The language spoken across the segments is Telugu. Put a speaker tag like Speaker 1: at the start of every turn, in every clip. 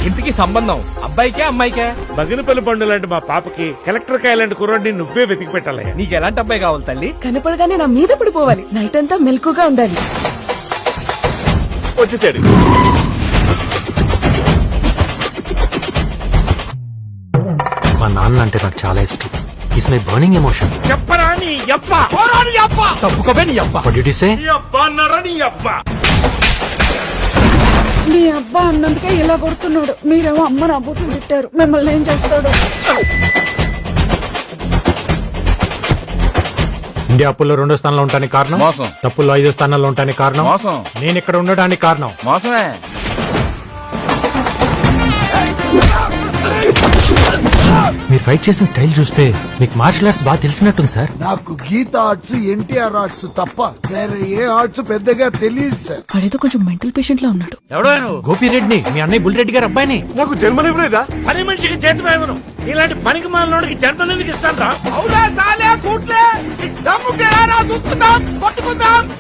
Speaker 1: ఇంటికి సంబంధం అబ్బాయికే అమ్మాయికే?
Speaker 2: బగినపల్లి పండు లాంటి మా పాపకి కలెక్టర్ కాయ లాంటి కుర్రాడిని నువ్వే వెతికి పెట్టాలి.
Speaker 1: నీకు ఎలాంటి అబ్బాయి కావాలి తల్లి?
Speaker 3: కనపడగానే నా మీద పడిపోవాలి, నైట్ అంతా మెలకుగా ఉండాలి.
Speaker 2: వచ్చేసాడు.
Speaker 4: మా నాన్న అంటే నాకు చాలా ఇష్టం. Is my burning emotion.
Speaker 2: చెప్పరా నీ అబ్బ.
Speaker 1: తప్పుకోవే నీ అబ్బా.
Speaker 4: What did you say?
Speaker 2: నీ అబ్బ అన్నారా నీ అబ్బ.
Speaker 3: నీ అబ్బా అన్నందుకే ఇలా కొడుతున్నాడు. మీరేమో అమ్మ నా బూతులు తిట్టారు, మిమ్మల్ని ఏం చేస్తాడు?
Speaker 4: ఇండియా అప్పుల్లో 2వ స్థానంలో ఉండడానికి కారణం
Speaker 5: మోసం.
Speaker 4: తప్పుల్లో 5వ స్థానంలో ఉండడానికి కారణం
Speaker 5: మోసం.
Speaker 4: నేను ఇక్కడ ఉండడానికి కారణం
Speaker 5: మోసమే.
Speaker 4: మీరు ఫైట్ చేసిన స్టైల్ చూస్తే మీకు మార్షల్ ఆర్ట్స్ బాగా తెలిసినట్టుంది సార్.
Speaker 6: నాకు గీత ఆర్ట్స్, ఎన్టీఆర్ ఆర్ట్స్ తప్ప వేరే ఏ ఆర్ట్స్ పెద్దగా తెలియదు సార్.
Speaker 3: వాడేదో కొంచెం మెంటల్ పేషెంట్ లా ఉన్నాడు.
Speaker 2: ఎవడో నువ్వు?
Speaker 4: గోపిరెడ్డిని, మీ అన్నయ్య బుల్రెడ్డి గారు అబ్బాయిని.
Speaker 2: నాకు జన్మనివ్వలేదా? పని మనిషికి జీతం ఇవ్వను. ఇలాంటి పనికి మాలినోడికి జన్మ ఎందుకు ఇస్తాను?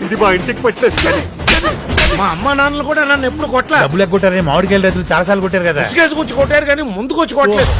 Speaker 2: ఇది మా ఇంటికి పట్టేసి మా అమ్మ నాన్నలు కూడా నన్ను ఎప్పుడు కొట్టలేదు.
Speaker 4: డబ్బులు ఎగ్గొట్టారని మామిడికాయల రైతులు చాలా సార్లు కొట్టారు కదా.
Speaker 2: ఇసుకేసి కూర్చు కొట్టారు కానీ ముందుకు వచ్చి కొట్టలేదు.